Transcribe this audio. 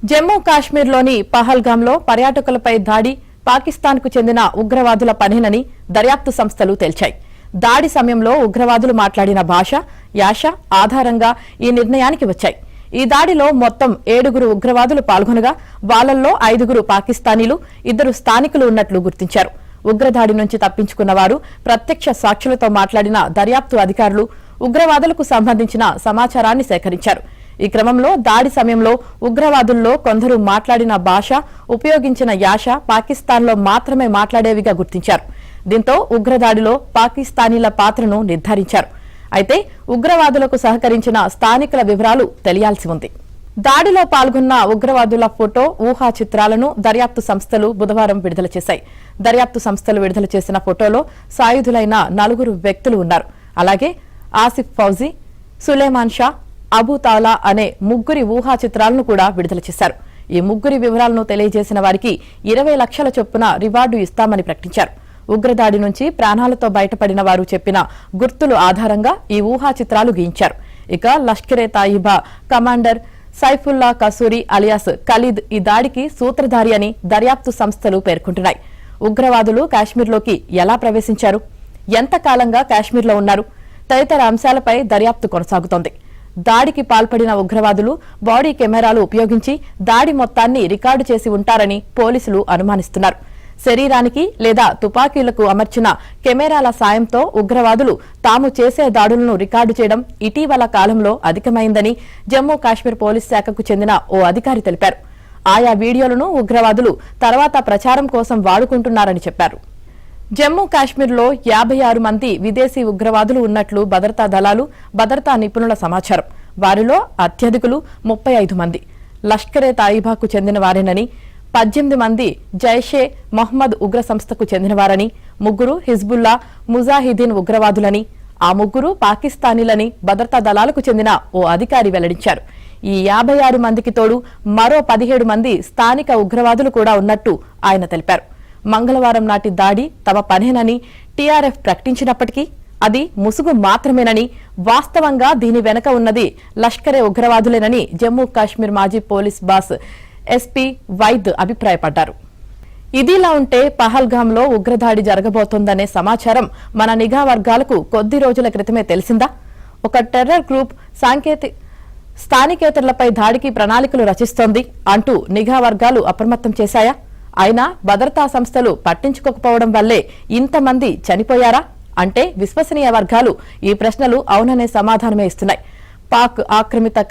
జమ్మూ కాశ్మీర్లోని పహల్గాంలో పర్యాటకులపై దాడి పాకిస్తాన్కు చెందిన ఉగ్రవాదుల పనేనని దర్యాప్తు సంస్థలు తేల్చాయి. దాడి సమయంలో ఉగ్రవాదులు మాట్లాడిన భాష, యాస ఆధారంగా ఈ నిర్ణయానికి వచ్చాయి. ఈ దాడిలో మొత్తం 7 ఉగ్రవాదులు పాల్గొనగా వాళ్లలో 5 పాకిస్తానీలు, 2 స్థానికులు ఉన్నట్లు గుర్తించారు. ఉగ్రదాడి నుంచి తప్పించుకున్న వారు ప్రత్యక్ష సాక్షులతో మాట్లాడిన దర్యాప్తు అధికారులు ఉగ్రవాదులకు సంబంధించిన సమాచారాన్ని సేకరించారు. ఈ క్రమంలో దాడి సమయంలో ఉగ్రవాదుల్లో కొందరు మాట్లాడిన భాష, ఉపయోగించిన యాస పాకిస్తాన్లో మాత్రమే మాట్లాడేవిగా గుర్తించారు. దీంతో ఉగ్రదాడిలో పాకిస్తానీల పాత్రను నిర్ధారించారు. అయితే ఉగ్రవాదులకు సహకరించిన స్థానికుల వివరాలు తెలియాల్సి ఉంది. దాడిలో పాల్గొన్న ఉగ్రవాదుల ఫోటో, ఊహా చిత్రాలను దర్యాప్తు సంస్థలు బుధవారం విడుదల చేశాయి. దర్యాప్తు సంస్థలు విడుదల చేసిన ఫోటోలో సాయుధులైన 4 వ్యక్తులు ఉన్నారు. అలాగే ఆసిఫ్ ఫౌజీ, సులేమాన్ షా, అబూ తాలా అనే 3 ఊహా చిత్రాలను కూడా విడుదల చేశారు. ఈ 3 వివరాలను తెలియజేసిన వారికి 20 లక్షల చొప్పున రివార్డు ఇస్తామని ప్రకటించారు. ఉగ్రదాడి నుంచి ప్రాణాలతో బయటపడిన వారు చెప్పిన గుర్తులు ఆధారంగా ఈ ఊహా చిత్రాలు గీయించారు. ఇక లష్కరే తాయిబా కమాండర్ సైఫుల్లా కసూరి అలియాస్ ఖలీద్ ఈ దాడికి సూత్రధారి అని దర్యాప్తు సంస్థలు పేర్కొంటున్నాయి. ఉగ్రవాదులు కాశ్మీర్లోకి ఎలా ప్రవేశించారు, ఎంతకాలంగా కాశ్మీర్లో ఉన్నారు తదితర అంశాలపై దర్యాప్తు కొనసాగుతోంది. దాడికి పాల్పడిన ఉగ్రవాదులు బాడీ కెమెరాలు ఉపయోగించి దాడి మొత్తాన్ని రికార్డు చేసి ఉంటారని పోలీసులు అనుమానిస్తున్నారు. శరీరానికి లేదా తుపాకీలకు అమర్చిన కెమెరాల సాయంతో ఉగ్రవాదులు తాము చేసే దాడులను రికార్డు చేయడం ఇటీవల కాలంలో అధికమైందని జమ్మూ కాశ్మీర్ పోలీస్ శాఖకు చెందిన ఓ అధికారి తెలిపారు. ఆయా వీడియోలను ఉగ్రవాదులు తర్వాత ప్రచారం కోసం వాడుకుంటున్నారని చెప్పారు. జమ్మూ కాశ్మీర్లో 56 మంది విదేశీ ఉగ్రవాదులు ఉన్నట్లు భద్రతా దళాలు, భద్రతా నిపుణుల సమాచారం. వారిలో అత్యధికులు 35 మంది లష్కరే తాయిబాకు చెందిన వారేనని, 18 మంది జైషే మొహమ్మద్ ఉగ్ర సంస్థకు చెందినవారని, 3 హిజ్బుల్లా ముజాహిదీన్ ఉగ్రవాదులని, ఆ 3 పాకిస్తానీలని భద్రతా దళాలకు చెందిన ఓ అధికారి వెల్లడించారు. ఈ 56 మందికి తోడు మరో 17 మంది స్థానిక ఉగ్రవాదులు కూడా ఉన్నట్టు ఆయన తెలిపారు. మంగళవారం నాటి దాడి తమ పనేనని టీఆర్ఎఫ్ ప్రకటించినప్పటికీ అది ముసుగు మాత్రమేనని, వాస్తవంగా దీని వెనక ఉన్నది లష్కరే ఉగ్రవాదులేనని జమ్మూ కాశ్మీర్ మాజీ పోలీస్ బాస్ ఎస్పీ వైద్ అభిప్రాయపడ్డారు. ఇదిలా ఉంటే పహల్గాంలో ఉగ్రదాడి జరగబోతోందనే సమాచారం మన నిఘా వర్గాలకు కొద్ది రోజుల క్రితమే తెలిసిందా? ఒక టెర్రర్ గ్రూప్ స్థానికేతరులపై దాడికి ప్రణాళికలు రచిస్తోంది అంటూ నిఘా వర్గాలు అప్రమత్తం చేశాయా? అయినా భద్రతా సంస్థలు పట్టించుకోకపోవడం వల్లే ఇంతమంది చనిపోయారా అంటే విశ్వసనీయ వర్గాలు ఈ ప్రశ్నలు అవుననే సమాధానమే ఇస్తున్నాయి. పాక్ ఆక్రమిత